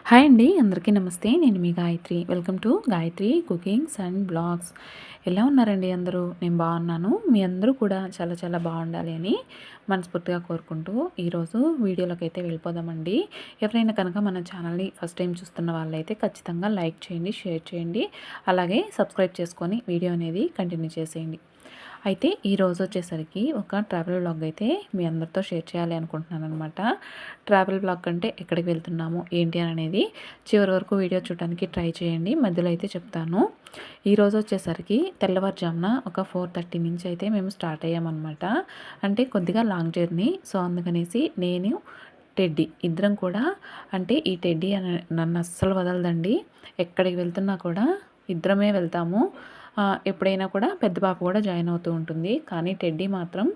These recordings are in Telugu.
హాయ్ అండి, అందరికీ నమస్తే. నేను మీ Gayatri. Welcome to Gayatri cookings and blogs. ఎలా ఉన్నారండి అందరూ? నేను బాగున్నాను. మీ అందరూ కూడా చాలా చాలా బాగుండాలి అని మనస్ఫూర్తిగా కోరుకుంటూ ఈరోజు వీడియోలోకి అయితే వెళ్ళిపోదామండి. ఎవరైనా కనుక మన ఛానల్ని ఫస్ట్ టైం చూస్తున్న వాళ్ళైతే ఖచ్చితంగా లైక్ చేయండి, షేర్ చేయండి, అలాగే సబ్స్క్రైబ్ చేసుకొని వీడియో అనేది కంటిన్యూ చేసేయండి. అయితే ఈరోజు వచ్చేసరికి ఒక ట్రావెల్ వ్లాగ్ అయితే మీ అందరితో షేర్ చేయాలి అనుకుంటున్నాను అనమాట. ట్రావెల్ వ్లాగ్ అంటే ఎక్కడికి వెళ్తున్నాము ఏంటి అనేది చివరి వరకు వీడియో చూడడానికి ట్రై చేయండి. మధ్యలో అయితే చెప్తాను. ఈరోజు వచ్చేసరికి తెల్లవారుజామున ఒక 4:30 నుంచి అయితే మేము స్టార్ట్ అయ్యామన్నమాట. అంటే కొద్దిగా లాంగ్ జర్నీ. సో అందుకనేసి నేను టెడ్డీ ఇద్దరం కూడా, అంటే ఈ టెడ్డీ అని నన్ను అస్సలు వదలదండి. ఎక్కడికి వెళ్తున్నా కూడా ఇద్దరమే వెళ్తాము. ఎప్పుడైనా కూడా పెద్ద పాప కూడా జాయిన్ అవుతూ ఉంటుంది. కానీ టెడ్డీ మాత్రం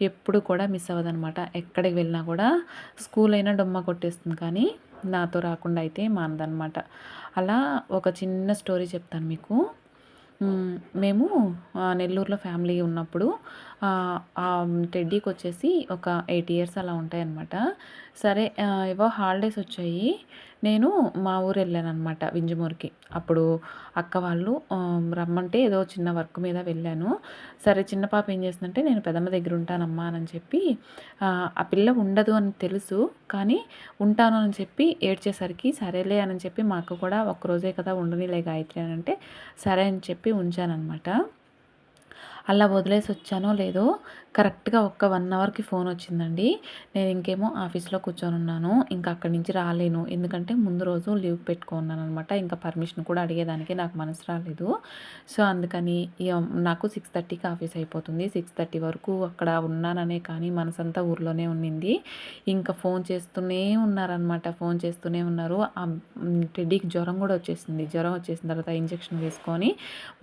ఎప్పుడు కూడా మిస్ అవ్వదనమాట. ఎక్కడికి వెళ్ళినా కూడా స్కూల్ అయినా డొమ్మ కొట్టేస్తుంది, కానీ నాతో రాకుండా అయితే మానదనమాట. అలా ఒక చిన్న స్టోరీ చెప్తాను మీకు. మేము నెల్లూరులో ఫ్యామిలీ ఉన్నప్పుడు టెడ్డీకి వచ్చేసి ఒక 8 ఇయర్స్ అలా ఉంటాయన్నమాట. సరే, ఏవో హాలిడేస్ వచ్చాయి. నేను మా ఊరు వెళ్ళానమాట, వింజమూరుకి. అప్పుడు అక్క వాళ్ళు రమ్మంటే ఏదో చిన్న వర్క్ మీద వెళ్ళాను. సరే, చిన్న పాప ఏం చేసిందంటే, నేను పెదమ్మ దగ్గర ఉంటానమ్మా అని చెప్పి, ఆ పిల్ల ఉండదు అని తెలుసు, కానీ ఉంటాను అని చెప్పి ఏడ్చేసరికి సరేలే అని చెప్పి మా అక్క కూడా ఒక్కరోజే కదా ఉండనిలే గాయత్రి అని అంటే సరే అని చెప్పి ఉంచానన్నమాట. అలా వదిలేసి వచ్చానో లేదో కరెక్ట్గా ఒక్క 1 అవర్కి ఫోన్ వచ్చిందండి. నేను ఇంకేమో ఆఫీస్లో కూర్చొని ఉన్నాను. ఇంకా అక్కడి నుంచి రాలేను, ఎందుకంటే ముందు రోజు లీవ్ పెట్టుకున్నాను అనమాట. ఇంకా పర్మిషన్ కూడా అడిగేదానికి నాకు మనసు రాలేదు. సో అందుకని నాకు 6:30కి ఆఫీస్ అయిపోతుంది. 6:30 వరకు అక్కడ ఉన్నాననే కానీ మనసంతా ఊర్లోనే ఉన్నింది. ఇంకా ఫోన్ చేస్తూనే ఉన్నారనమాట, ఫోన్ చేస్తూనే ఉన్నారు. టెడ్డీకి జ్వరం కూడా వచ్చేసింది. జ్వరం వచ్చేసిన తర్వాత ఇంజెక్షన్ వేసుకొని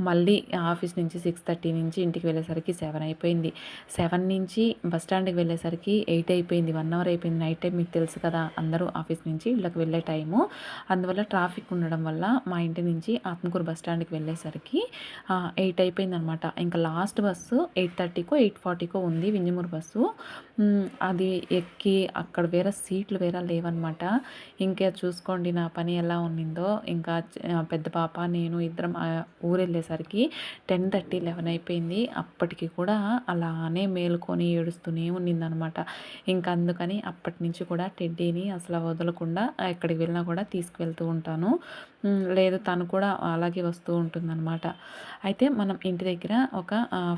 మళ్ళీ ఆఫీస్ నుంచి 6:30 నుంచి ఇంటికి వెళ్ళేసరికి 7 అయిపోయింది. 7 నుంచి బస్ స్టాండ్కి వెళ్ళేసరికి 8 అయిపోయింది. 1 అవర్ అయిపోయింది. నైట్ టైం మీకు తెలుసు కదా, అందరూ ఆఫీస్ నుంచి ఇళ్ళకి వెళ్ళే టైము. అందువల్ల ట్రాఫిక్ ఉండడం వల్ల మా ఇంటి నుంచి ఆత్మకూరు బస్ స్టాండ్కి వెళ్ళేసరికి 8 అయిపోయింది అనమాట. ఇంకా లాస్ట్ బస్సు 8:30కో 8:40కో ఉంది, వింజమూరు బస్సు. అది ఎక్కి అక్కడ వేరే సీట్లు వేరే లేవన్నమాట. ఇంకా చూసుకోండి నా పని ఎలా ఉన్నిందో. ఇంకా పెద్ద పాప నేను ఇద్దరం ఊరు వెళ్ళేసరికి 10:30, 11 అయిపోయింది. అప్పటికి కూడా అలానే మేలుకొని ఏడుస్తూనే ఉన్నిందనమాట. ఇంకా అందుకని అప్పటి నుంచి కూడా టెడ్డీని అసలు వదలకుండా ఎక్కడికి వెళ్ళినా కూడా తీసుకువెళ్తూ ఉంటాను. లేదు, తను కూడా అలాగే వస్తూ ఉంటుందన్నమాట. అయితే మనం ఇంటి దగ్గర ఒక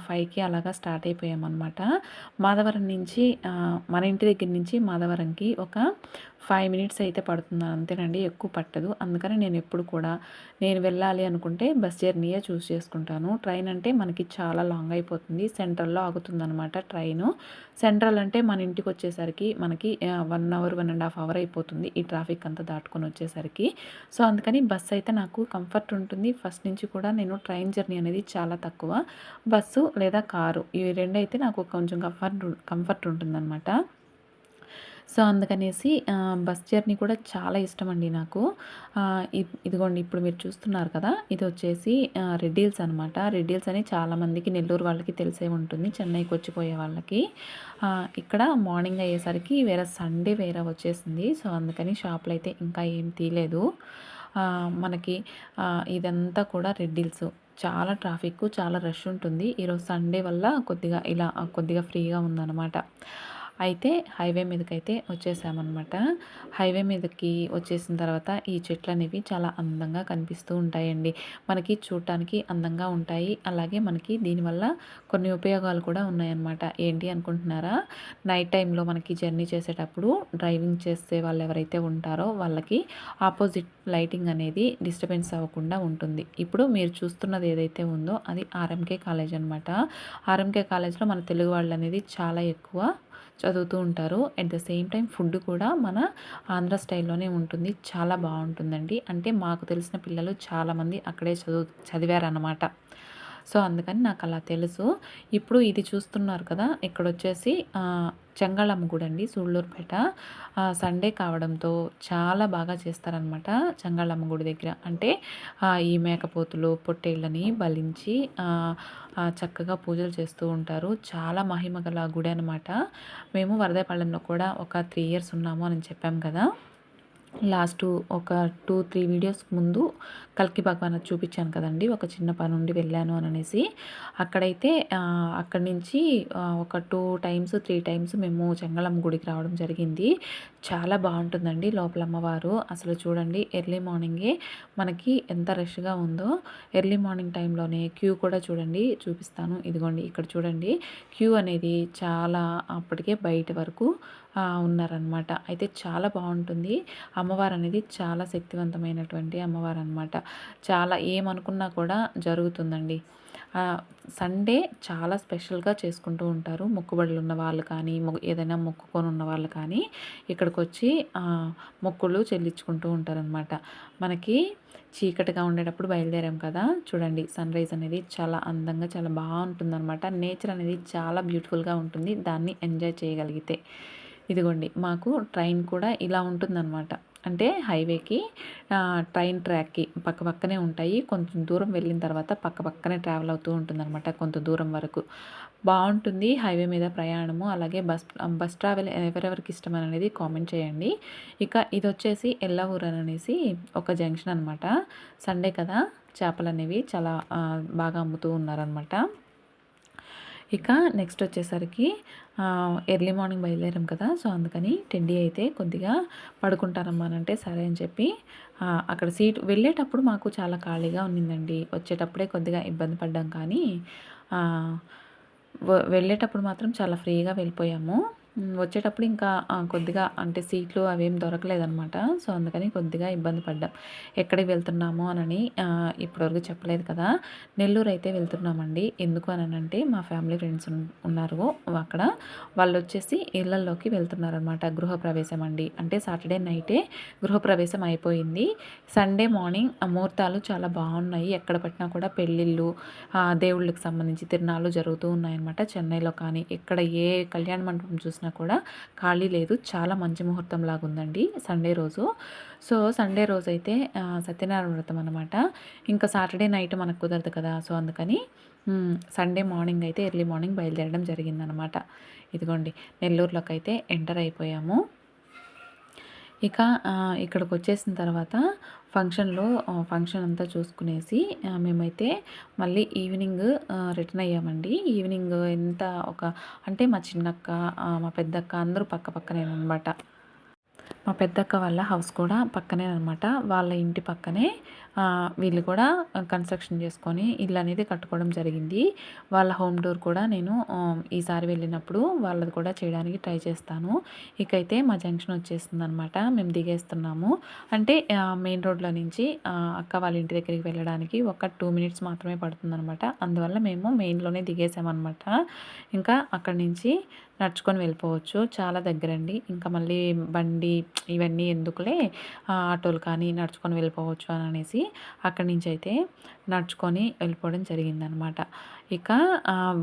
5కి అలాగా స్టార్ట్ అయిపోయామన్నమాట. మాధవరం నుంచి మన ఇంటి దగ్గర నుంచి మాధవరంకి ఒక 5 మినిట్స్ అయితే పడుతుంది అంతేనండి, ఎక్కువ పట్టదు. అందుకని నేను ఎప్పుడు కూడా నేను వెళ్ళాలి అనుకుంటే బస్ జర్నీయే చూస్ చేసుకుంటాను. ట్రైన్ అంటే మనకి చాలా లాంగ్ అయిపోతుంది, సెంట్రల్లో ఆగుతుందన్నమాట ట్రైను. సెంట్రల్ అంటే మన ఇంటికి వచ్చేసరికి మనకి 1 అవర్ 1.5 అవర్ అయిపోతుంది ఈ ట్రాఫిక్ అంతా దాటుకొని వచ్చేసరికి. సో అందుకని బస్సు అయితే నాకు కంఫర్ట్ ఉంటుంది. ఫస్ట్ నుంచి కూడా నేను ట్రైన్ జర్నీ అనేది చాలా తక్కువ. బస్సు లేదా కారు, ఇవి రెండు అయితే నాకు కొంచెం కంఫర్ట్ ఉంటుందన్నమాట. సో అందుకనేసి బస్ జర్నీ కూడా చాలా ఇష్టమండి నాకు. ఇదిగోండి ఇప్పుడు మీరు చూస్తున్నారు కదా, ఇది వచ్చేసి రెడ్ హిల్స్ అనమాట. రెడ్ హిల్స్ అని చాలామందికి నెల్లూరు వాళ్ళకి తెలిసే ఉంటుంది, చెన్నైకి వచ్చిపోయే వాళ్ళకి. ఇక్కడ మార్నింగ్ అయ్యేసరికి వేరే సండే వేరే వచ్చేసింది. సో అందుకని షాపులు అయితే ఇంకా ఏం తీయలేదు. మనకి ఇదంతా కూడా రెడ్ హిల్స్. చాలా ట్రాఫిక్, చాలా రష్ ఉంటుంది. ఈరోజు సండే వల్ల కొద్దిగా ఫ్రీగా ఉందన్నమాట. అయితే హైవే మీదకైతే వచ్చేసామన్నమాట. హైవే మీదకి వచ్చేసిన తర్వాత ఈ చెట్లు అనేవి చాలా అందంగా కనిపిస్తూ ఉంటాయండి. మనకి చూడటానికి అందంగా ఉంటాయి. అలాగే మనకి దీనివల్ల కొన్ని ఉపయోగాలు కూడా ఉన్నాయన్నమాట. ఏంటి అనుకుంటున్నారా? నైట్ టైంలో మనకి జర్నీ చేసేటప్పుడు డ్రైవింగ్ చేసే వాళ్ళు ఎవరైతే ఉంటారో వాళ్ళకి ఆపోజిట్ లైటింగ్ అనేది డిస్టర్బెన్స్ అవ్వకుండా ఉంటుంది. ఇప్పుడు మీరు చూస్తున్నది ఏదైతే ఉందో అది ఆర్ఎంకే కాలేజ్ అనమాట. ఆర్ఎంకే కాలేజ్లో మన తెలుగు వాళ్ళు అనేది చాలా ఎక్కువ చదువుతూ ఉంటారు. At the same time food కూడా మన ఆంధ్ర స్టైల్లోనే ఉంటుంది. చాలా బాగుంటుందండి. అంటే మాకు తెలిసిన పిల్లలు చాలామంది అక్కడే చదివారన్నమాట. సో అందుకని నాకు అలా తెలుసు. ఇప్పుడు ఇది చూస్తున్నారు కదా, ఇక్కడ వచ్చేసి చెంగాళమ్మ గుడి అండి, సూళ్ళూరుపేట. సండే కావడంతో చాలా బాగా చేస్తారనమాట చెంగాళమ్మ గుడి దగ్గర. అంటే ఈ మేకపోతులు పొట్టేళ్ళని బలించి చక్కగా పూజలు చేస్తూ ఉంటారు. చాలా మహిమ గల గుడి అనమాట. మేము వరదాయపాలెంలో కూడా ఒక 3 ఇయర్స్ ఉన్నాము అని చెప్పాం కదా. లాస్ట్ ఒక 2-3 వీడియోస్ ముందు కల్కి భగవాన్ చూపించాను కదండి. ఒక చిన్న పని ఉండి వెళ్ళాను అనేసి. అక్కడైతే అక్కడి నుంచి ఒక 2 టైమ్స్ 3 టైమ్స్ మేము చెంగళమ్మ గుడికి రావడం జరిగింది. చాలా బాగుంటుందండి లోపల అమ్మవారు. అసలు చూడండి ఎర్లీ మార్నింగే మనకి ఎంత రష్గా ఉందో. ఎర్లీ మార్నింగ్ టైంలోనే క్యూ కూడా చూడండి, చూపిస్తాను. ఇదిగోండి ఇక్కడ చూడండి క్యూ అనేది చాలా అప్పటికే బయట వరకు ఉన్నారనమాట. అయితే చాలా బాగుంటుంది. అమ్మవారు అనేది చాలా శక్తివంతమైనటువంటి అమ్మవారు అనమాట. చాలా ఏమనుకున్నా కూడా జరుగుతుందండి. సండే చాలా స్పెషల్గా చేసుకుంటూ ఉంటారు. మొక్కుబడులు ఉన్న వాళ్ళు కానీ, ఏదైనా మొక్కుకొని ఉన్న వాళ్ళు కానీ ఇక్కడికి వచ్చి మొక్కులు చెల్లించుకుంటూ ఉంటారనమాట. మనకి చీకటిగా ఉండేటప్పుడు బయలుదేరాం కదా, చూడండి సన్ రైజ్ అనేది చాలా అందంగా చాలా బాగుంటుందన్నమాట. నేచర్ అనేది చాలా బ్యూటిఫుల్గా ఉంటుంది దాన్ని ఎంజాయ్ చేయగలిగితే. ఇదిగోండి మాకు ట్రైన్ కూడా ఇలా ఉంటుందన్నమాట. అంటే హైవేకి ట్రైన్ ట్రాక్కి పక్కనే ఉంటాయి. కొంచెం దూరం వెళ్ళిన తర్వాత పక్కనే ట్రావెల్ అవుతూ ఉంటుందన్నమాట కొంత దూరం వరకు. బాగుంటుంది హైవే మీద ప్రయాణము. అలాగే బస్ ట్రావెల్ ఎవరెవరికి ఇష్టం అనేది కామెంట్ చేయండి. ఇక ఇది వచ్చేసి ఎల్లవూరు అనేసి ఒక జంక్షన్ అనమాట. సండే కదా, చేపలు అనేవి చాలా బాగా అమ్ముతూ ఉన్నారనమాట. ఇక నెక్స్ట్ వచ్చేసరికి ఎర్లీ మార్నింగ్ బయలుదేరాం కదా, సో అందుకని టెండీ అయితే కొద్దిగా పడుకుంటారమ్మా అంటే సరే అని చెప్పి అక్కడ సీట్ వెళ్ళేటప్పుడు మాకు చాలా ఖాళీగా ఉన్నిందండి. వచ్చేటప్పుడే కొద్దిగా ఇబ్బంది పడ్డాం కానీ వెళ్ళేటప్పుడు మాత్రం చాలా ఫ్రీగా వెళ్ళిపోయాము. వచ్చేటప్పుడు ఇంకా కొద్దిగా అంటే సీట్లు అవేం దొరకలేదనమాట. సో అందుకని కొద్దిగా ఇబ్బంది పడ్డాం. ఎక్కడికి వెళ్తున్నాము అని ఇప్పటివరకు చెప్పలేదు కదా. నెల్లూరు అయితే వెళ్తున్నామండి. ఎందుకు అంటే మా ఫ్యామిలీ ఫ్రెండ్స్ ఉన్నారు అక్కడ. వాళ్ళు వచ్చేసి ఇళ్లల్లోకి వెళ్తున్నారనమాట. గృహప్రవేశం అండి. అంటే సాటర్డే నైటే గృహప్రవేశం అయిపోయింది. సండే మార్నింగ్ ముహూర్తాలు చాలా బాగున్నాయి. ఎక్కడ పట్టినా కూడా పెళ్ళిళ్ళు, దేవుళ్ళకి సంబంధించి తిరునాళ్ళు జరుగుతూ ఉన్నాయన్నమాట. చెన్నైలో కానీ ఎక్కడ ఏ కళ్యాణ మండపం చూసినా కూడా ఖాళీ లేదు. చాలా మంచి ముహూర్తం లాగా ఉందండి సండే రోజు. సో సండే రోజు అయితే సత్యనారాయణ వ్రతం అనమాట. ఇంకా సాటర్డే నైట్ మనకు కుదరదు కదా, సో అందుకని సండే మార్నింగ్ అయితే ఎర్లీ మార్నింగ్ బయలుదేరడం జరిగిందనమాట. ఇదిగోండి నెల్లూరులోకి అయితే ఎంటర్ అయిపోయాము. ఇక ఇక్కడికి వచ్చేసిన తర్వాత ఫంక్షన్ అంతా చూసుకునేసి మేమైతే మళ్ళీ ఈవినింగ్ రిటర్న్ అయ్యామండి. ఈవినింగ్ అంటే మా చిన్నక్క, మా పెద్దక్క అందరూ పక్కనేనమాట. మా పెద్దక్క వాళ్ళ హౌస్ కూడా పక్కనే అనమాట. వాళ్ళ ఇంటి పక్కనే వీళ్ళు కూడా కన్స్ట్రక్షన్ చేసుకొని ఇల్లు అనేది కట్టుకోవడం జరిగింది. వాళ్ళ హోమ్ టూర్ కూడా నేను ఈసారి వెళ్ళినప్పుడు వాళ్ళది కూడా చేయడానికి ట్రై చేస్తాను. ఇకైతే మా జంక్షన్ వచ్చేస్తుంది అనమాట. మేము దిగేస్తున్నాము. అంటే మెయిన్ రోడ్లో నుంచి అక్క వాళ్ళ ఇంటి దగ్గరికి వెళ్ళడానికి ఒక 2 మినిట్స్ మాత్రమే పడుతుందనమాట. అందువల్ల మేము మెయిన్లోనే దిగేసామన్నమాట. ఇంకా అక్కడి నుంచి నడుచుకొని వెళ్ళిపోవచ్చు. చాలా దగ్గరండి. ఇంకా మళ్ళీ బండి ఇవన్నీ ఎందుకులే, ఆటోలు కానీ నడుచుకొని వెళ్ళిపోవచ్చు అని అనేసి అక్కడి నుంచి అయితే నడుచుకొని వెళ్ళిపోవడం జరిగిందనమాట. ఇక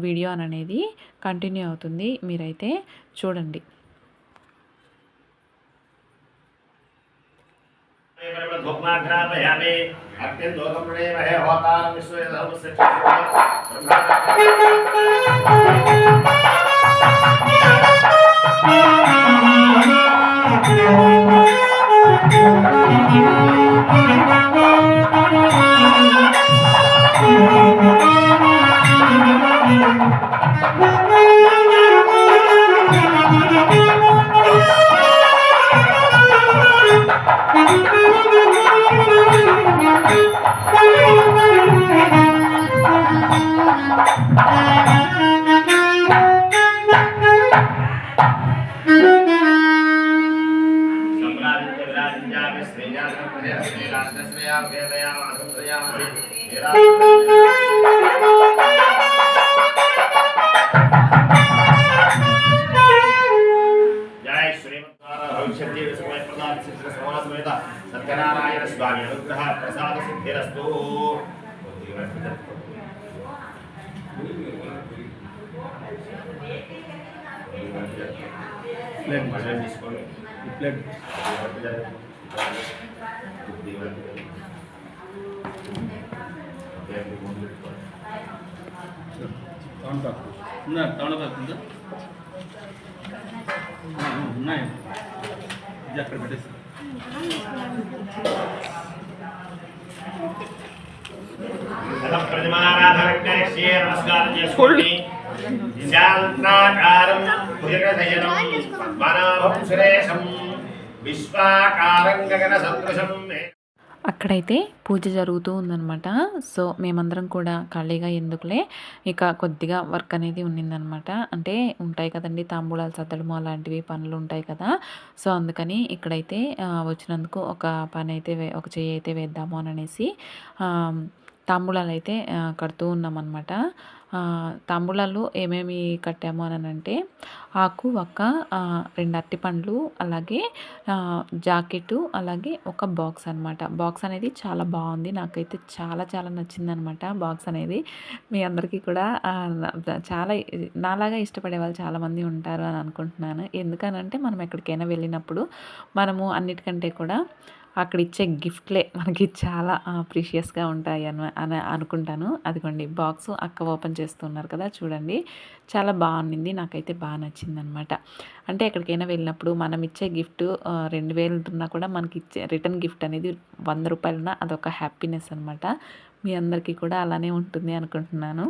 వీడియో అనేది కంటిన్యూ అవుతుంది, మీరైతే చూడండి. సత్యనారాయణ స్వామి అనుగ్రహ ప్రసాద సిద్ధిరస్తు. తీసుకోండి. ఉన్నాయి, అక్కడ పెట్టేసి प्रतिमाराधनकरिष्ये नमस्कारं చేసుకోండి శాంతాకారం భుజగశయనం పద్మనాభం సురేశం విశ్వాకారం గగన సదృశం. అక్కడైతే పూజ జరుగుతూ ఉందనమాట. సో మేమందరం కూడా ఖాళీగా ఎందుకులే, ఇక కొద్దిగా వర్క్ అనేది ఉన్నిందనమాట. అంటే ఉంటాయి కదండి, తాంబూలాలు సర్దడము అలాంటివి పనులు ఉంటాయి కదా. సో అందుకని ఇక్కడైతే వచ్చినందుకు ఒక పని అయితే ఒక చెయ్యి అయితే వేద్దాము అని అనేసి తాంబూలాలు అయితే కడుతూ ఉన్నామన్నమాట. తాంబూలాలు ఏమేమి కట్టాము అని అంటే ఆకు, ఒక్క, 2 అరటిపండ్లు, అలాగే జాకెట్టు, అలాగే ఒక బాక్స్ అనమాట. బాక్స్ అనేది చాలా బాగుంది, నాకైతే చాలా చాలా నచ్చిందనమాట బాక్స్ అనేది. మీ అందరికీ కూడా చాలా నాలాగా ఇష్టపడే వాళ్ళు చాలామంది ఉంటారు అని అనుకుంటున్నాను. ఎందుకనంటే మనం ఎక్కడికైనా వెళ్ళినప్పుడు మనము అన్నిటికంటే కూడా అక్కడ ఇచ్చే గిఫ్ట్లే మనకి చాలా ప్రీషియస్గా ఉంటాయి అని అనుకుంటాను. అదిగోండి బాక్స్ అక్క ఓపెన్ చేస్తున్నారు కదా, చూడండి చాలా బాగుంది, నాకైతే బాగా నచ్చిందనమాట. అంటే ఎక్కడికైనా వెళ్ళినప్పుడు మనం ఇచ్చే గిఫ్ట్ 2000 ఉన్నా కూడా మనకి ఇచ్చే రిటర్న్ గిఫ్ట్ అనేది 100 రూపాయలున్నా అదొక హ్యాపీనెస్ అనమాట. మీ అందరికీ కూడా అలానే ఉంటుంది అనుకుంటున్నాను.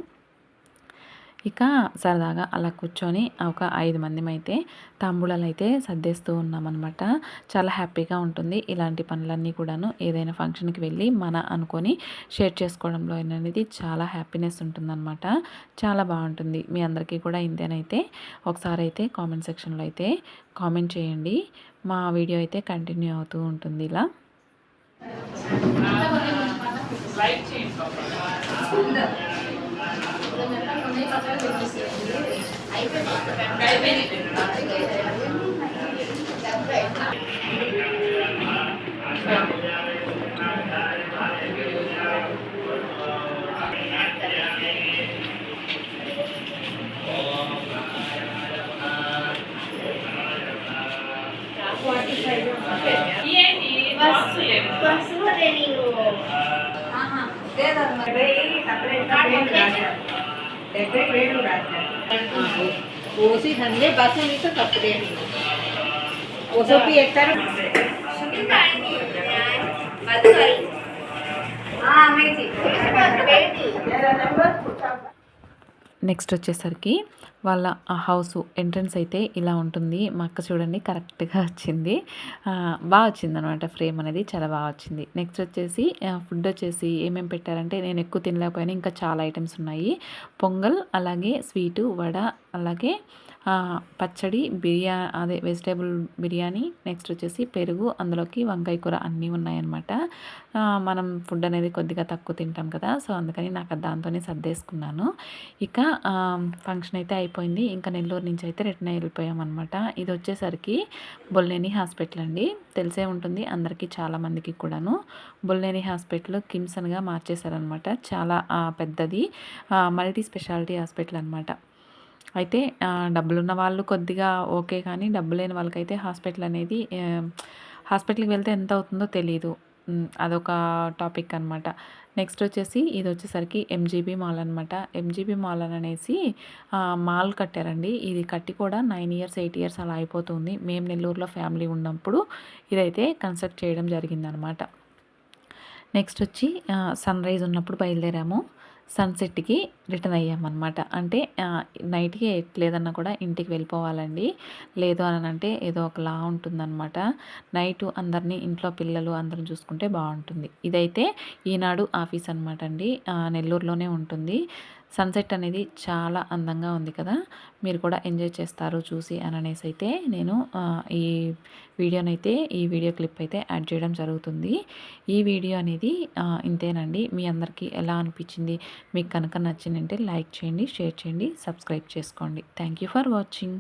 ఇక సరదాగా అలా కూర్చొని ఒక 5 మందిమైతే తాంబూలాలు అయితే సర్దేస్తూ ఉన్నామన్నమాట. చాలా హ్యాపీగా ఉంటుంది ఇలాంటి పనులన్నీ కూడాను. ఏదైనా ఫంక్షన్కి వెళ్ళి మన అనుకొని షేర్ చేసుకోవడంలో అనేది చాలా హ్యాపీనెస్ ఉంటుందన్నమాట. చాలా బాగుంటుంది. మీ అందరికీ కూడా ఇంతేనైతే ఒకసారి అయితే కామెంట్ సెక్షన్లో అయితే కామెంట్ చేయండి. మా వీడియో అయితే కంటిన్యూ అవుతూ ఉంటుంది ఇలా. ओसी धंधे बाकी नहीं तो कपड़े वो सब भी एक तरह నెక్స్ట్ వచ్చేసరికి వాళ్ళ హౌస్ ఎంట్రన్స్ అయితే ఇలా ఉంటుంది. మా అక్క చూడండి కరెక్ట్గా వచ్చింది, బాగా వచ్చిందనమాట. ఫ్రేమ్ అనేది చాలా బాగా వచ్చింది. నెక్స్ట్ వచ్చేసి ఫుడ్ వచ్చేసి ఏమేమి పెట్టారంటే నేను ఎక్కువ తినలేకపోయినా ఇంకా చాలా ఐటమ్స్ ఉన్నాయి. పొంగల్, అలాగే స్వీటు, వడ, అలాగే పచ్చడి, అదే వెజిటేబుల్ బిర్యానీ, నెక్స్ట్ వచ్చేసి పెరుగు, అందులోకి వంకాయ కూర అన్నీ ఉన్నాయన్నమాట. మనం ఫుడ్ అనేది కొద్దిగా తక్కువ తింటాం కదా, సో అందుకని నాకు దాంతోనే సర్దేసుకున్నాను. ఇక ఫంక్షన్ అయితే అయిపోయింది. ఇంకా నెల్లూరు నుంచి అయితే రిటర్న్ వెళ్ళిపోయామన్నమాట. ఇది వచ్చేసరికి బొల్లేని హాస్పిటల్ అండి, తెలిసే ఉంటుంది అందరికీ చాలామందికి కూడాను. బొల్లేని హాస్పిటల్ కిమ్సన్గా మార్చేశారనమాట. చాలా పెద్దది మల్టీ స్పెషాలిటీ హాస్పిటల్ అనమాట. అయితే డబ్బులున్న వాళ్ళు కొద్దిగా ఓకే, కానీ డబ్బు లేని వాళ్ళకైతే హాస్పిటల్కి వెళ్తే ఎంత అవుతుందో తెలీదు. అదొక టాపిక్ అనమాట. నెక్స్ట్ వచ్చేసి ఇది వచ్చేసరికి ఎంజీబీ మాల్ అనమాట. ఎంజీబీ మాల్ అని అనేసి మాల్ కట్టారండి. ఇది కట్టి కూడా 9 ఇయర్స్ 8 ఇయర్స్ అలా అయిపోతుంది. మేము నెల్లూరులో ఫ్యామిలీ ఉన్నప్పుడు ఇదైతే కన్స్ట్రక్ట్ చేయడం జరిగిందనమాట. నెక్స్ట్ వచ్చి సన్ రైజ్ ఉన్నప్పుడు బయలుదేరాము, సన్సెట్కి రిటర్న్ అయ్యామన్నమాట. అంటే నైట్కి ఎట్లేదన్నా కూడా ఇంటికి వెళ్ళిపోవాలండి. లేదు అని అంటే ఏదో ఒకలా ఉంటుందన్నమాట. నైటు అందరినీ ఇంట్లో పిల్లలు అందరం చూసుకుంటే బాగుంటుంది. ఇదైతే ఈనాడు ఆఫీస్ అనమాట అండి, నెల్లూరులోనే ఉంటుంది. సన్సెట్ అనేది చాలా అందంగా ఉంది కదా, మీరు కూడా ఎంజాయ్ చేస్తారు చూసి అని అనేసి అయితే నేను ఈ వీడియో క్లిప్ అయితే యాడ్ చేయడం జరుగుతుంది. ఈ వీడియో అనేది ఇంతేనండి. మీ అందరికీ ఎలా అనిపించింది? మీకు కనుక నచ్చిందంటే లైక్ చేయండి, షేర్ చేయండి, సబ్స్క్రైబ్ చేసుకోండి. Thank you for watching.